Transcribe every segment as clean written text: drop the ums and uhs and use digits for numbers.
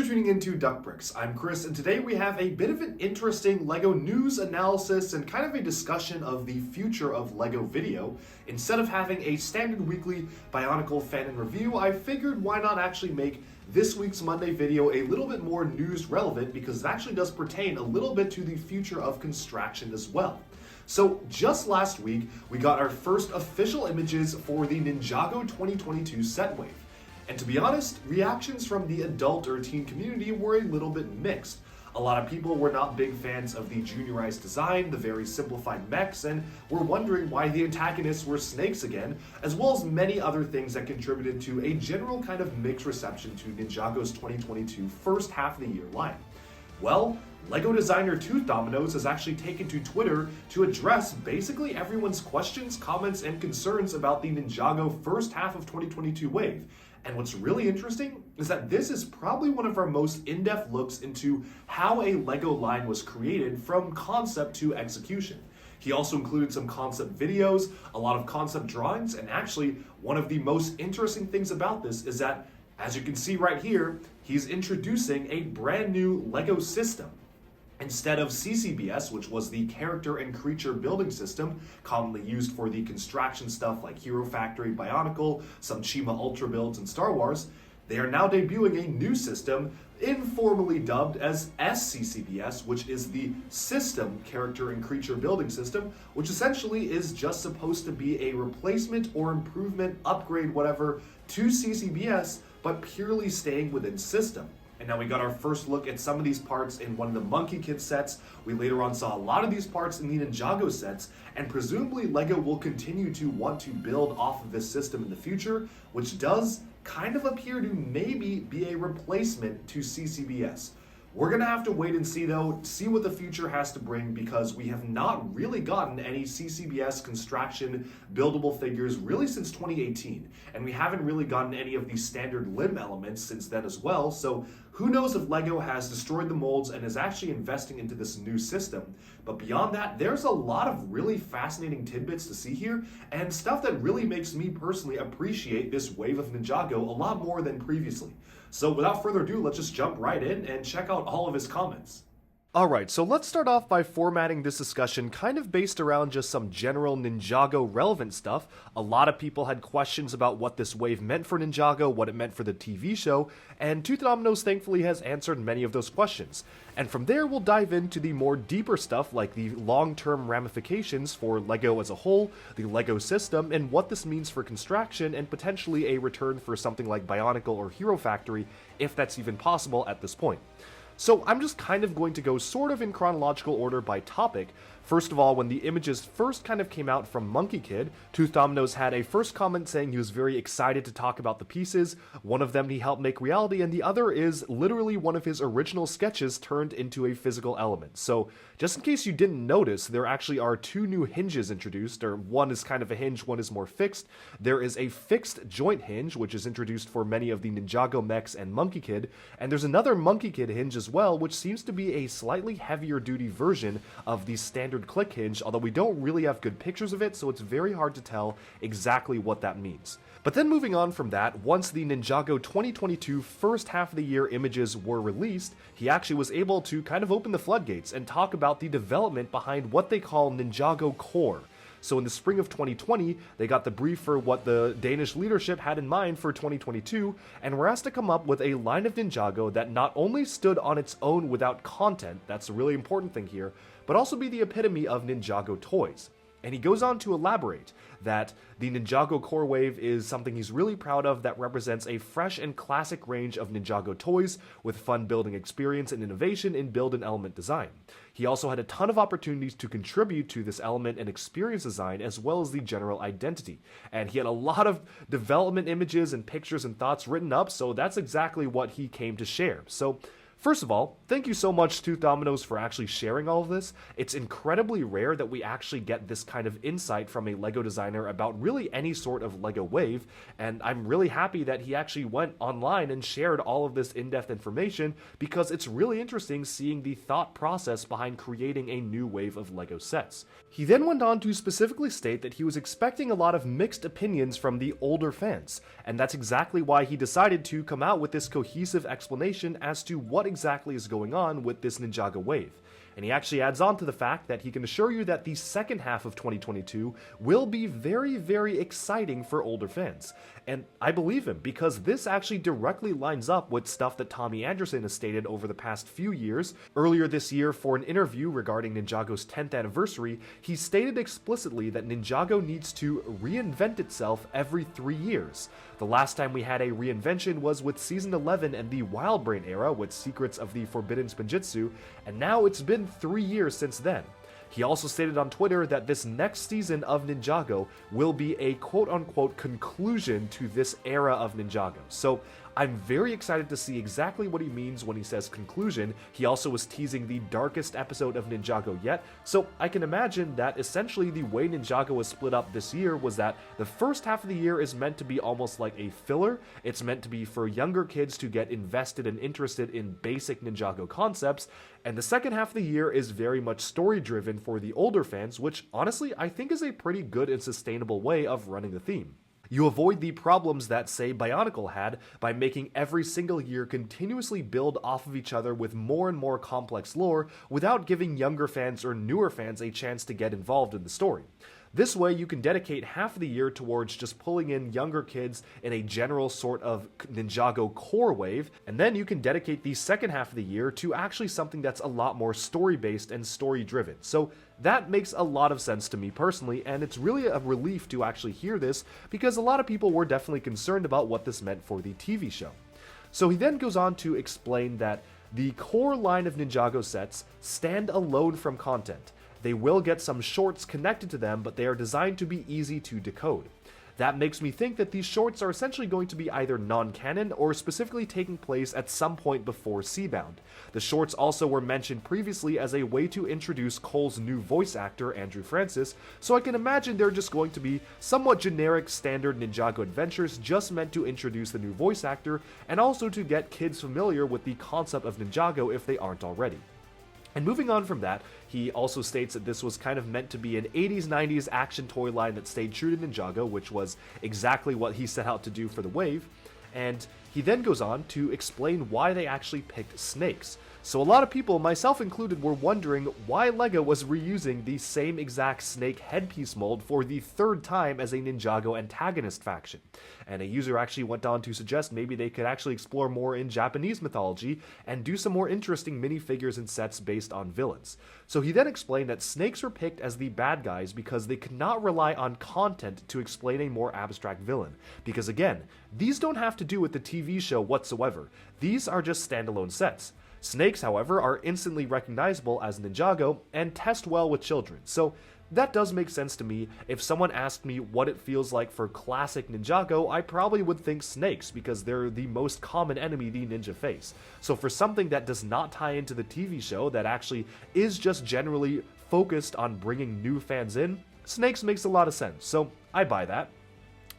Thanks for tuning into Duck Bricks. I'm Chris, and today we have a bit of an interesting LEGO news analysis and kind of a discussion of the future of LEGO video. Instead of having a standard weekly Bionicle fan and review, I figured why not actually make this week's Monday video a little bit more news relevant because it actually does pertain a little bit to the future of construction as well. So just last week, we got our first official images for the Ninjago 2022 set wave. And to be honest, reactions from the adult or teen community were a little bit mixed. A lot of people were not big fans of the juniorized design, the very simplified mechs, and were wondering why the antagonists were snakes again, as well as many other things that contributed to a general kind of mixed reception to Ninjago's 2022 first half of the year line. Well, LEGO designer Tooth Dominoes has actually taken to Twitter to address basically everyone's questions, comments, and concerns about the Ninjago first half of 2022 wave. And what's really interesting is that this is probably one of our most in-depth looks into how a LEGO line was created from concept to execution. He also included some concept videos, a lot of concept drawings, and actually one of the most interesting things about this is that, as you can see right here, he's introducing a brand new LEGO system. Instead of CCBS, which was the character and creature building system commonly used for the construction stuff like Hero Factory, Bionicle, some Chima Ultra builds, and Star Wars, they are now debuting a new system informally dubbed as SCCBS, which is the System Character and Creature Building System, which essentially is just supposed to be a replacement or improvement, upgrade, whatever, to CCBS, but purely staying within System. And now we got our first look at some of these parts in one of the Monkey Kid sets. We later on saw a lot of these parts in the Ninjago sets, and presumably LEGO will continue to want to build off of this system in the future, which does kind of appear to maybe be a replacement to CCBS. We're gonna have to wait and see though, see what the future has to bring because we have not really gotten any CCBS construction buildable figures really since 2018. And we haven't really gotten any of the standard limb elements since then as well. So who knows if LEGO has destroyed the molds and is actually investing into this new system. But beyond that, there's a lot of really fascinating tidbits to see here and stuff that really makes me personally appreciate this wave of Ninjago a lot more than previously. So without further ado, let's just jump right in and check out all of his comments. Alright, so let's start off by formatting this discussion kind of based around just some general Ninjago relevant stuff. A lot of people had questions about what this wave meant for Ninjago, what it meant for the TV show, and Tooth Dominoes thankfully has answered many of those questions. And from there we'll dive into the more deeper stuff like the long-term ramifications for LEGO as a whole, the LEGO system, and what this means for construction and potentially a return for something like Bionicle or Hero Factory, if that's even possible at this point. So I'm just kind of going to go sort of in chronological order by topic. First of all, when the images first kind of came out from Monkey Kid, Tooth Dominoes had a first comment saying he was very excited to talk about the pieces. One of them he helped make reality, and the other is literally one of his original sketches turned into a physical element. So just in case you didn't notice, there actually are two new hinges introduced, or one is kind of a hinge, one is more fixed. There is a fixed joint hinge, which is introduced for many of the Ninjago mechs and Monkey Kid, and there's another Monkey Kid hinge as well, which seems to be a slightly heavier duty version of the standard click hinge, although we don't really have good pictures of it, so it's very hard to tell exactly what that means. But then moving on from that, once the Ninjago 2022 first half of the year images were released, he actually was able to kind of open the floodgates and talk about the development behind what they call Ninjago Core. So in the spring of 2020, they got the brief for what the Danish leadership had in mind for 2022, and were asked to come up with a line of Ninjago that not only stood on its own without content, that's a really important thing here, but also be the epitome of Ninjago toys. And he goes on to elaborate that the Ninjago Core Wave is something he's really proud of that represents a fresh and classic range of Ninjago toys with fun building experience and innovation in build and element design. He also had a ton of opportunities to contribute to this element and experience design as well as the general identity. And he had a lot of development images and pictures and thoughts written up, so that's exactly what he came to share. So First of all, thank you so much to Domino's for actually sharing all of this. It's incredibly rare that we actually get this kind of insight from a LEGO designer about really any sort of LEGO wave, and I'm really happy that he actually went online and shared all of this in-depth information because it's really interesting seeing the thought process behind creating a new wave of LEGO sets. He then went on to specifically state that he was expecting a lot of mixed opinions from the older fans, and that's exactly why he decided to come out with this cohesive explanation as to what exactly is going on with this Ninjago wave. And he actually adds on to the fact that he can assure you that the second half of 2022 will be very, very exciting for older fans. And I believe him, because this actually directly lines up with stuff that Tommy Anderson has stated over the past few years. Earlier this year, for an interview regarding Ninjago's 10th anniversary, he stated explicitly that Ninjago needs to reinvent itself every 3 years. The last time we had a reinvention was with Season 11 and the Wild Brain era with Secrets of the Forbidden Spinjitzu, and now it's been 3 years since then. He also stated on Twitter that this next season of Ninjago will be a quote-unquote conclusion to this era of Ninjago. So I'm very excited to see exactly what he means when he says conclusion. He also was teasing the darkest episode of Ninjago yet, so I can imagine that essentially the way Ninjago was split up this year was that the first half of the year is meant to be almost like a filler. It's meant to be for younger kids to get invested and interested in basic Ninjago concepts, and the second half of the year is very much story-driven for the older fans, which honestly I think is a pretty good and sustainable way of running the theme. You avoid the problems that, say, Bionicle had by making every single year continuously build off of each other with more and more complex lore without giving younger fans or newer fans a chance to get involved in the story. This way, you can dedicate half of the year towards just pulling in younger kids in a general sort of Ninjago core wave, and then you can dedicate the second half of the year to actually something that's a lot more story-based and story-driven. So that makes a lot of sense to me personally, and it's really a relief to actually hear this because a lot of people were definitely concerned about what this meant for the TV show. So he then goes on to explain that the core line of Ninjago sets stand alone from content. They will get some shorts connected to them, but they are designed to be easy to decode. That makes me think that these shorts are essentially going to be either non-canon or specifically taking place at some point before Seabound. The shorts also were mentioned previously as a way to introduce Cole's new voice actor, Andrew Francis, so I can imagine they're just going to be somewhat generic standard Ninjago adventures just meant to introduce the new voice actor and also to get kids familiar with the concept of Ninjago if they aren't already. And moving on from that, he also states that this was kind of meant to be an 80s, 90s action toy line that stayed true to Ninjago, which was exactly what he set out to do for the wave. And he then goes on to explain why they actually picked snakes. So a lot of people, myself included, were wondering why LEGO was reusing the same exact snake headpiece mold for the third time as a Ninjago antagonist faction. And a user actually went on to suggest maybe they could actually explore more in Japanese mythology and do some more interesting minifigures and sets based on villains. So he then explained that snakes were picked as the bad guys because they could not rely on content to explain a more abstract villain. Because again, these don't have to do with the TV show whatsoever. These are just standalone sets. Snakes, however, are instantly recognizable as Ninjago and test well with children, so that does make sense to me. If someone asked me what it feels like for classic Ninjago, I probably would think snakes because they're the most common enemy the ninja face. So for something that does not tie into the TV show, that actually is just generally focused on bringing new fans in, snakes makes a lot of sense, so I buy that.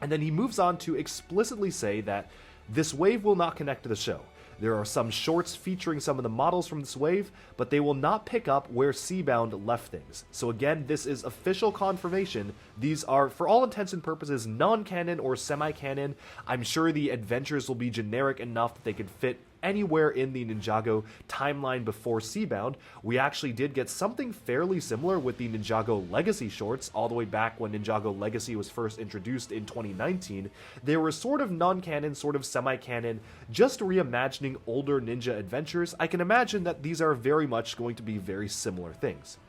And then he moves on to explicitly say that this wave will not connect to the show. There are some shorts featuring some of the models from this wave, but they will not pick up where Seabound left things. So again, this is official confirmation. These are, for all intents and purposes, non-canon or semi-canon. I'm sure the adventures will be generic enough that they can fit anywhere in the Ninjago timeline before Seabound. We actually did get something fairly similar with the Ninjago Legacy shorts, all the way back when Ninjago Legacy was first introduced in 2019. They were sort of non-canon, sort of semi-canon, just reimagining older ninja adventures. I can imagine that these are very much going to be very similar things.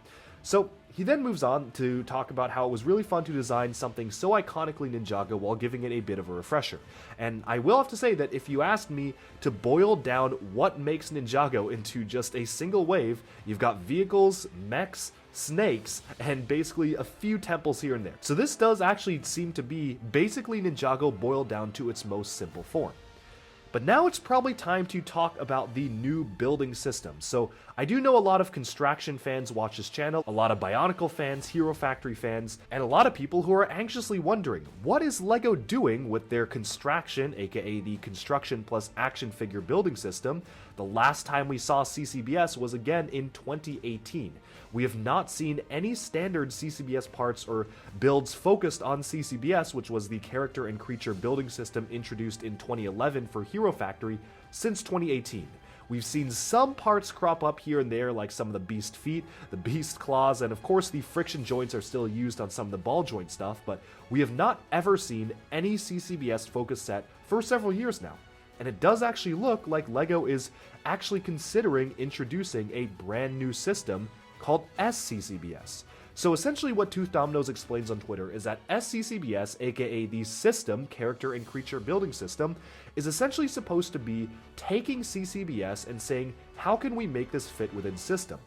So he then moves on to talk about how it was really fun to design something so iconically Ninjago while giving it a bit of a refresher. And I will have to say that if you asked me to boil down what makes Ninjago into just a single wave, you've got vehicles, mechs, snakes, and basically a few temples here and there. So this does actually seem to be basically Ninjago boiled down to its most simple form. But now it's probably time to talk about the new building system. So I do know a lot of Construction fans watch this channel, a lot of Bionicle fans, Hero Factory fans, and a lot of people who are anxiously wondering, what is LEGO doing with their Construction, aka the Construction plus Action Figure building system? The last time we saw CCBS was again in 2018. We have not seen any standard CCBS parts or builds focused on CCBS, which was the character and creature building system introduced in 2011 for Hero Factory, since 2018. We've seen some parts crop up here and there, like some of the beast feet, the beast claws, and of course the friction joints are still used on some of the ball joint stuff, but we have not ever seen any CCBS focus set for several years now. And it does actually look like LEGO is actually considering introducing a brand new system called SCCBS. So essentially what Tooth Dominoes explains on Twitter is that SCCBS, aka the System Character and Creature Building System, is essentially supposed to be taking CCBS and saying, how can we make this fit within System?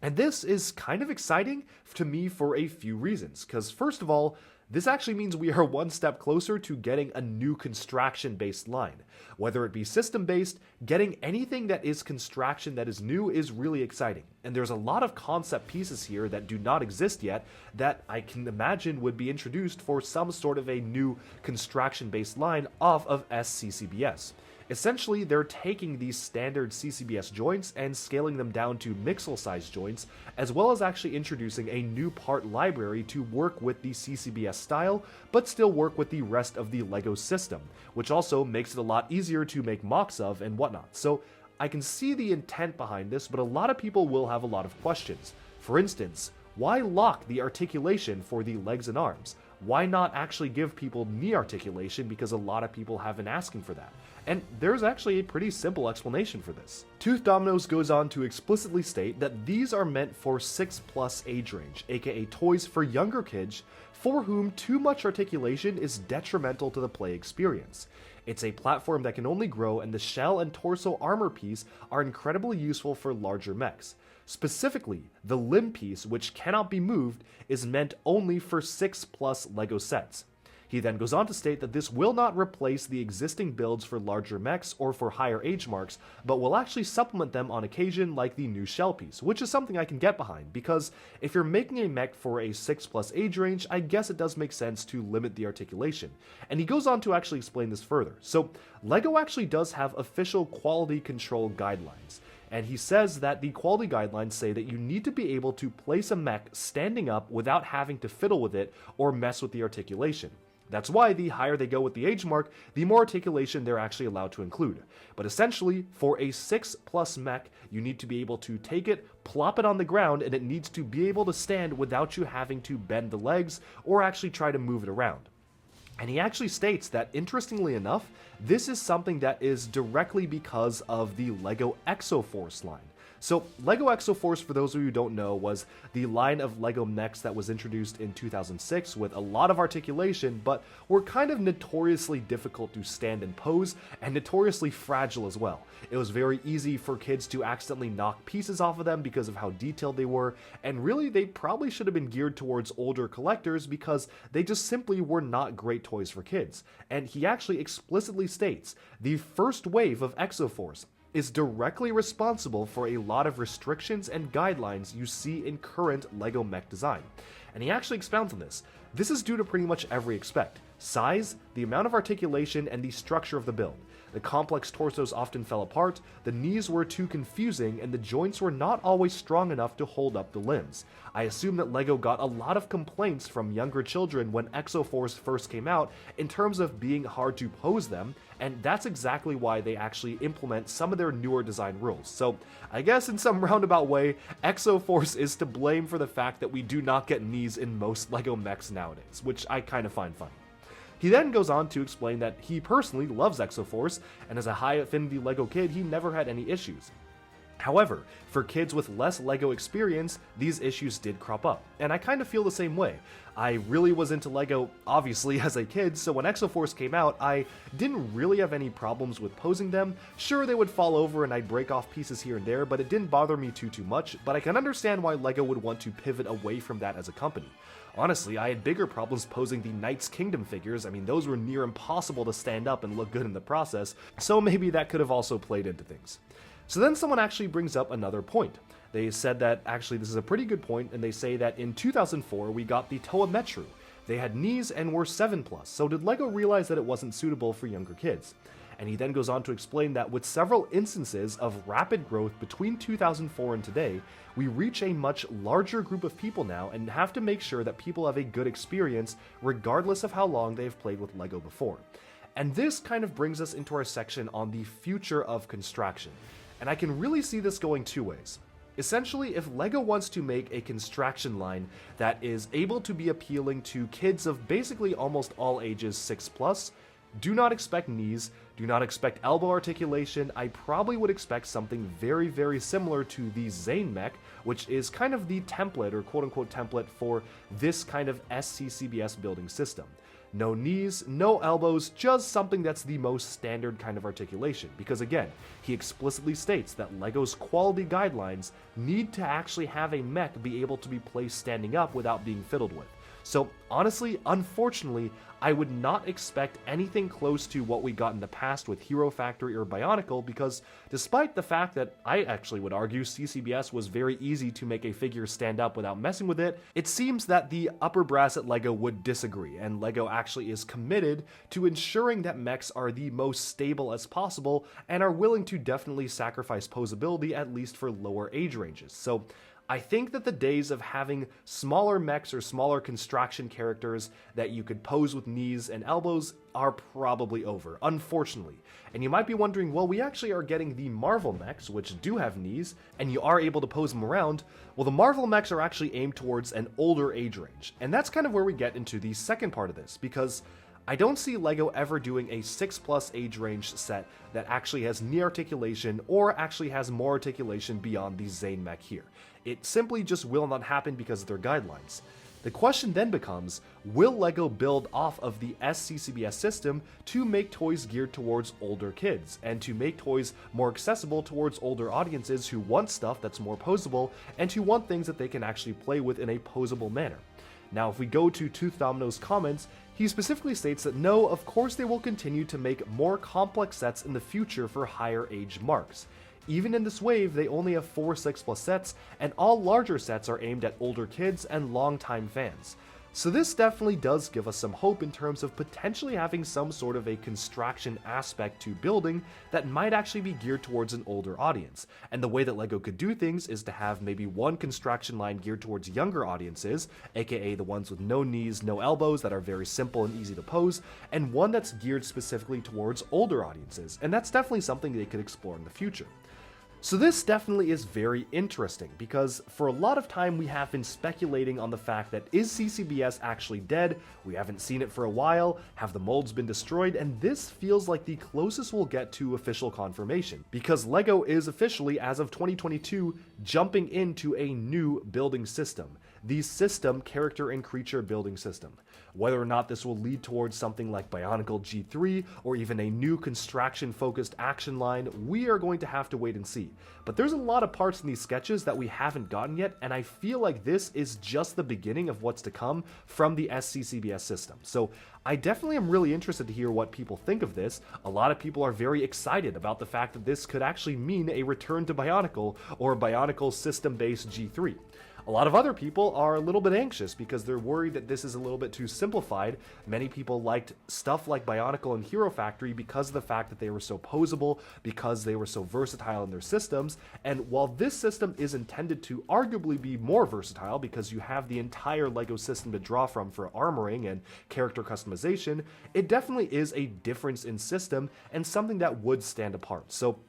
And this is kind of exciting to me for a few reasons, because first of all, this actually means we are one step closer to getting a new Construction-based line. Whether it be system-based, getting anything that is Construction that is new is really exciting. And there's a lot of concept pieces here that do not exist yet that I can imagine would be introduced for some sort of a new Construction-based line off of SCCBS. Essentially, they're taking these standard CCBS joints and scaling them down to Mixel-sized joints, as well as actually introducing a new part library to work with the CCBS style, but still work with the rest of the LEGO system, which also makes it a lot easier to make mocks of and whatnot. So I can see the intent behind this, but a lot of people will have a lot of questions. For instance, why lock the articulation for the legs and arms? Why not actually give people knee articulation, because a lot of people have been asking for that? And there's actually a pretty simple explanation for this. Tooth Dominoes goes on to explicitly state that these are meant for 6+ age range, aka toys for younger kids for whom too much articulation is detrimental to the play experience. It's a platform that can only grow, and the shell and torso armor piece are incredibly useful for larger mechs. Specifically, the limb piece, which cannot be moved, is meant only for 6+ LEGO sets. He then goes on to state that this will not replace the existing builds for larger mechs or for higher age marks, but will actually supplement them on occasion, like the new shell piece, which is something I can get behind, because if you're making a mech for a 6+ age range, I guess it does make sense to limit the articulation. And he goes on to actually explain this further. So LEGO actually does have official quality control guidelines. And he says that the quality guidelines say that you need to be able to place a mech standing up without having to fiddle with it or mess with the articulation. That's why the higher they go with the age mark, the more articulation they're actually allowed to include. But essentially, for a 6+ mech, you need to be able to take it, plop it on the ground, and it needs to be able to stand without you having to bend the legs or actually try to move it around. And he actually states that, interestingly enough, this is something that is directly because of the LEGO Exoforce line. So LEGO Exoforce, for those of you who don't know, was the line of LEGO mechs that was introduced in 2006 with a lot of articulation, but were kind of notoriously difficult to stand and pose, and notoriously fragile as well. It was very easy for kids to accidentally knock pieces off of them because of how detailed they were, and really they probably should have been geared towards older collectors because they just simply were not great toys for kids. And he actually explicitly states, the first wave of Exoforce is directly responsible for a lot of restrictions and guidelines you see in current LEGO mech design. And he actually expounds on this. This is due to pretty much every aspect: size, the amount of articulation, and the structure of the build. The complex torsos often fell apart, the knees were too confusing, and the joints were not always strong enough to hold up the limbs. I assume that LEGO got a lot of complaints from younger children when Exoforce first came out in terms of being hard to pose them, and that's exactly why they actually implement some of their newer design rules. So I guess in some roundabout way, Exoforce is to blame for the fact that we do not get knees in most LEGO mechs nowadays, which I kind of find funny. He then goes on to explain that he personally loves Exoforce, and as a high affinity LEGO kid, he never had any issues. However, for kids with less LEGO experience, these issues did crop up, and I kind of feel the same way. I really was into LEGO, obviously, as a kid, so when Exoforce came out, I didn't really have any problems with posing them. Sure, they would fall over and I'd break off pieces here and there, but it didn't bother me too much, but I can understand why LEGO would want to pivot away from that as a company. Honestly, I had bigger problems posing the Knights Kingdom figures. I mean, those were near impossible to stand up and look good in the process, so maybe that could have also played into things. So then someone actually brings up another point. They said that actually this is a pretty good point, and they say that in 2004 we got the Toa Metru. They had knees and were 7+, so did LEGO realize that it wasn't suitable for younger kids? And he then goes on to explain that with several instances of rapid growth between 2004 and today, we reach a much larger group of people now and have to make sure that people have a good experience regardless of how long they've played with LEGO before. And this kind of brings us into our section on the future of construction. And I can really see this going two ways. Essentially, if LEGO wants to make a construction line that is able to be appealing to kids of basically almost all ages 6+, do not expect knees, do not expect elbow articulation. I probably would expect something very, very similar to the Zane mech, which is kind of the template or quote-unquote template for this kind of CCBS building system. No knees, no elbows, just something that's the most standard kind of articulation. Because again, he explicitly states that LEGO's quality guidelines need to actually have a mech be able to be placed standing up without being fiddled with. So honestly, unfortunately, I would not expect anything close to what we got in the past with Hero Factory or Bionicle, because despite the fact that I actually would argue CCBS was very easy to make a figure stand up without messing with it, it seems that the upper brass at LEGO would disagree, and LEGO actually is committed to ensuring that mechs are the most stable as possible and are willing to definitely sacrifice posability, at least for lower age ranges. So I think that the days of having smaller mechs or smaller construction characters that you could pose with knees and elbows are probably over, unfortunately. And you might be wondering, well, we actually are getting the Marvel mechs, which do have knees, and you are able to pose them around. Well, the Marvel mechs are actually aimed towards an older age range. And that's kind of where we get into the second part of this, because I don't see LEGO ever doing a 6+ age range set that actually has knee articulation or actually has more articulation beyond the Zane mech here. It simply just will not happen because of their guidelines. The question then becomes, will LEGO build off of the CCBS system to make toys geared towards older kids, and to make toys more accessible towards older audiences who want stuff that's more posable, and who want things that they can actually play with in a posable manner? Now, if we go to Tooth Domino's comments, he specifically states that no, of course they will continue to make more complex sets in the future for higher age marks. Even in this wave, they only have 4 6+ sets, and all larger sets are aimed at older kids and longtime fans. So this definitely does give us some hope in terms of potentially having some sort of a construction aspect to building that might actually be geared towards an older audience. And the way that LEGO could do things is to have maybe one construction line geared towards younger audiences, aka the ones with no knees, no elbows that are very simple and easy to pose, and one that's geared specifically towards older audiences. And that's definitely something they could explore in the future. So this definitely is very interesting, because for a lot of time we have been speculating on the fact that is CCBS actually dead? We haven't seen it for a while, have the molds been destroyed? And this feels like the closest we'll get to official confirmation, because LEGO is officially, as of 2022, jumping into a new building system. The system character and creature building system. Whether or not this will lead towards something like Bionicle G3 or even a new construction focused action line, we are going to have to wait and see. But there's a lot of parts in these sketches that we haven't gotten yet, and I feel like this is just the beginning of what's to come from the CCBS system. So I definitely am really interested to hear what people think of this. A lot of people are very excited about the fact that this could actually mean a return to Bionicle or Bionicle system-based G3. A lot of other people are a little bit anxious because they're worried that this is a little bit too simplified. Many people liked stuff like Bionicle and Hero Factory because of the fact that they were so posable, because they were so versatile in their systems. And while this system is intended to arguably be more versatile because you have the entire LEGO system to draw from for armoring and character customization, it definitely is a difference in system and something that would stand apart. So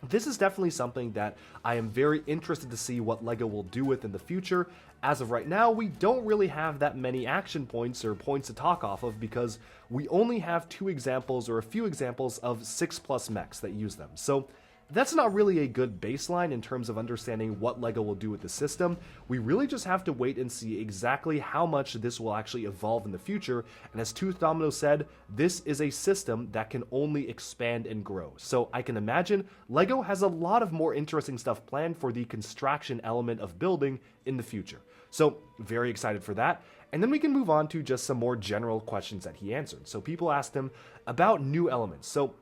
this is definitely something that I am very interested to see what LEGO will do with in the future. As of right now, we don't really have that many action points or points to talk off of because we only have 2 examples or a few examples of 6+ mechs that use them. So that's not really a good baseline in terms of understanding what LEGO will do with the system. We really just have to wait and see exactly how much this will actually evolve in the future. And as Tooth Domino said, this is a system that can only expand and grow. So I can imagine LEGO has a lot of more interesting stuff planned for the construction element of building in the future. So very excited for that. And then we can move on to just some more general questions that he answered. So people asked him about new elements. So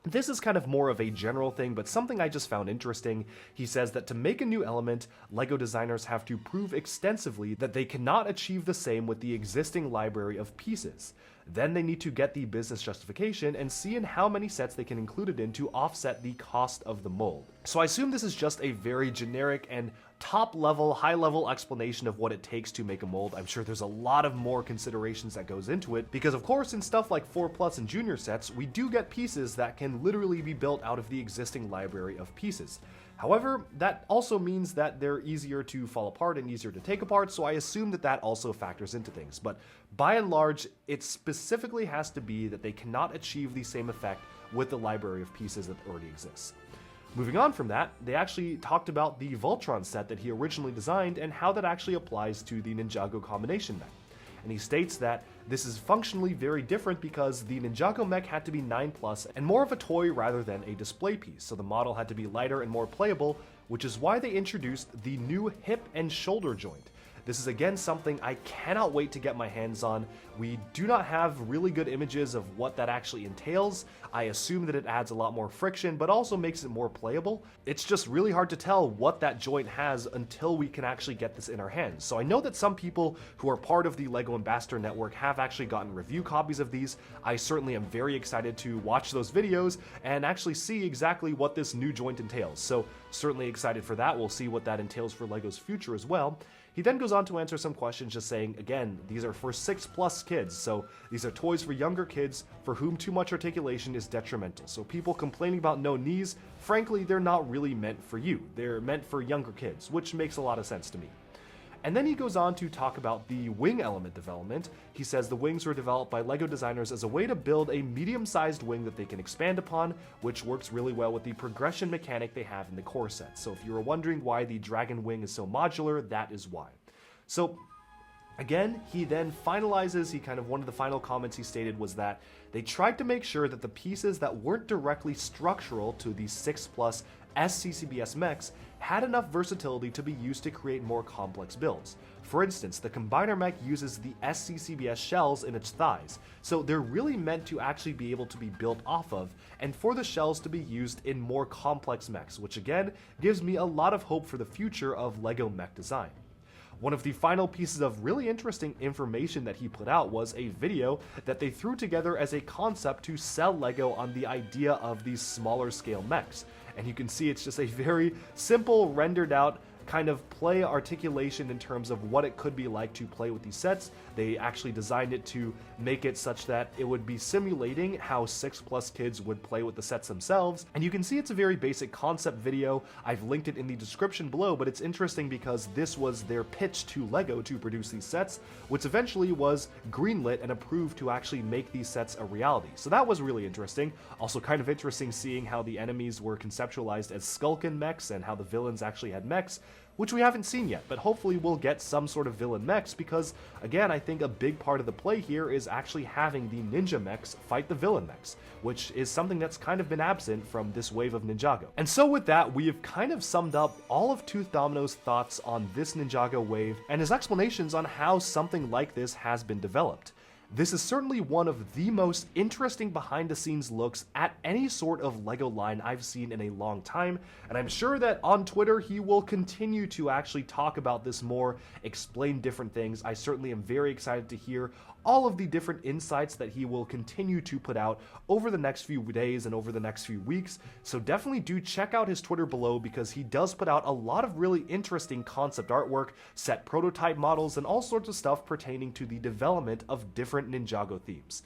this is kind of more of a general thing, but something I just found interesting. He says that to make a new element, LEGO designers have to prove extensively that they cannot achieve the same with the existing library of pieces. Then they need to get the business justification and see in how many sets they can include it in to offset the cost of the mold. So I assume this is just a very generic and top-level, high-level explanation of what it takes to make a mold. I'm sure there's a lot of more considerations that goes into it, because of course in stuff like 4+ and Junior sets, we do get pieces that can literally be built out of the existing library of pieces. However, that also means that they're easier to fall apart and easier to take apart, so I assume that that also factors into things. But by and large, it specifically has to be that they cannot achieve the same effect with the library of pieces that already exists. Moving on from that, they actually talked about the Voltron set that he originally designed and how that actually applies to the Ninjago combination mech. And he states that this is functionally very different because the Ninjago mech had to be 9+ and more of a toy rather than a display piece, so the model had to be lighter and more playable, which is why they introduced the new hip and shoulder joint. This is again something I cannot wait to get my hands on. We do not have really good images of what that actually entails. I assume that it adds a lot more friction, but also makes it more playable. It's just really hard to tell what that joint has until we can actually get this in our hands. So I know that some people who are part of the LEGO Ambassador Network have actually gotten review copies of these. I certainly am very excited to watch those videos and actually see exactly what this new joint entails. So certainly excited for that. We'll see what that entails for LEGO's future as well. He then goes on to answer some questions just saying, again, these are for 6+ kids, so these are toys for younger kids for whom too much articulation is detrimental. So people complaining about no knees, frankly, they're not really meant for you. They're meant for younger kids, which makes a lot of sense to me. And then he goes on to talk about the wing element development. He says the wings were developed by LEGO designers as a way to build a medium-sized wing that they can expand upon, which works really well with the progression mechanic they have in the core set. So if you were wondering why the dragon wing is so modular, that is why. So again, he then finalizes, one of the final comments he stated was that they tried to make sure that the pieces that weren't directly structural to the 6+ CCBS mechs had enough versatility to be used to create more complex builds. For instance, the Combiner mech uses the CCBS shells in its thighs, so they're really meant to actually be able to be built off of, and for the shells to be used in more complex mechs, which again gives me a lot of hope for the future of LEGO mech design. One of the final pieces of really interesting information that he put out was a video that they threw together as a concept to sell LEGO on the idea of these smaller scale mechs. And you can see it's just a very simple rendered out kind of play articulation in terms of what it could be like to play with these sets. They actually designed it to make it such that it would be simulating how 6+ kids would play with the sets themselves. And you can see it's a very basic concept video. I've linked it in the description below, but it's interesting because this was their pitch to LEGO to produce these sets, which eventually was greenlit and approved to actually make these sets a reality. So that was really interesting. Also kind of interesting seeing how the enemies were conceptualized as Skulkin mechs and how the villains actually had mechs, which we haven't seen yet, but hopefully we'll get some sort of villain mechs because, again, I think a big part of the play here is actually having the ninja mechs fight the villain mechs, which is something that's kind of been absent from this wave of Ninjago. And so with that, we have kind of summed up all of Tooth Domino's thoughts on this Ninjago wave and his explanations on how something like this has been developed. This is certainly one of the most interesting behind-the-scenes looks at any sort of LEGO line I've seen in a long time, and I'm sure that on Twitter he will continue to actually talk about this more, explain different things. I certainly am very excited to hear all of the different insights that he will continue to put out over the next few days and over the next few weeks, so definitely do check out his Twitter below because he does put out a lot of really interesting concept artwork, set prototype models, and all sorts of stuff pertaining to the development of different Ninjago themes.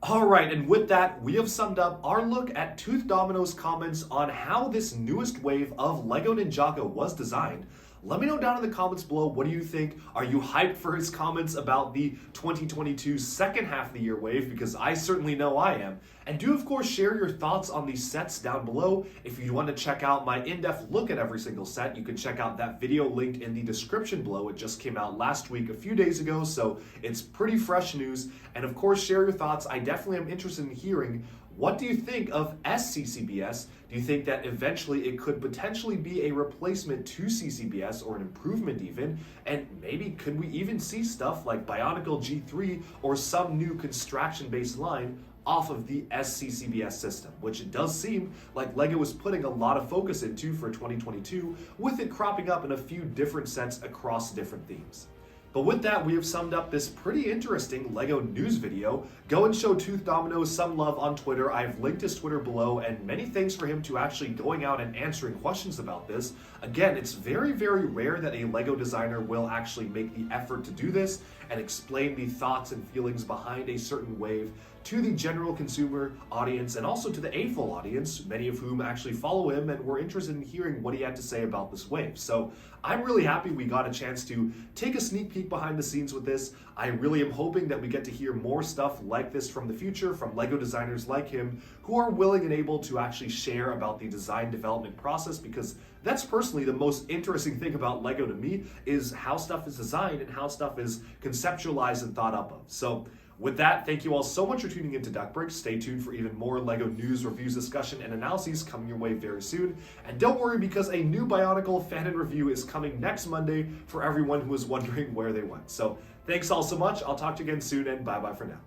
Alright, and with that, we have summed up our look at Tooth Domino's comments on how this newest wave of LEGO Ninjago was designed. Let me know down in the comments below, what do you think? Are you hyped for his comments about the 2022 second half of the year wave? Because I certainly know I am. And do, of course, share your thoughts on these sets down below. If you want to check out my in-depth look at every single set, you can check out that video linked in the description below. It just came out last week, a few days ago, so it's pretty fresh news. And of course, share your thoughts. I definitely am interested in hearing What do you think of SCCBS? Do you think that eventually it could potentially be a replacement to CCBS or an improvement even? And maybe could we even see stuff like Bionicle G3 or some new construction-based line off of the SCCBS system, which it does seem like LEGO is putting a lot of focus into for 2022, with it cropping up in a few different sets across different themes. But with that, we have summed up this pretty interesting LEGO news video. Go and show Tooth Domino some love on Twitter. I've linked his Twitter below, and many thanks for him to actually going out and answering questions about this. Again, it's very, very rare that a LEGO designer will actually make the effort to do this and explain the thoughts and feelings behind a certain wave to the general consumer audience and also to the AFOL audience, many of whom actually follow him and were interested in hearing what he had to say about this wave. So I'm really happy we got a chance to take a sneak peek behind the scenes with this. I really am hoping that we get to hear more stuff like this from the future from LEGO designers like him who are willing and able to actually share about the design development process, because that's personally the most interesting thing about LEGO to me, is how stuff is designed and how stuff is conceptualized and thought up of. So with that, thank you all so much for tuning into Duck Break. Stay tuned for even more LEGO news, reviews, discussion, and analyses coming your way very soon. And don't worry, because a new Bionicle fan and review is coming next Monday for everyone who is wondering where they went. So thanks all so much. I'll talk to you again soon, and bye-bye for now.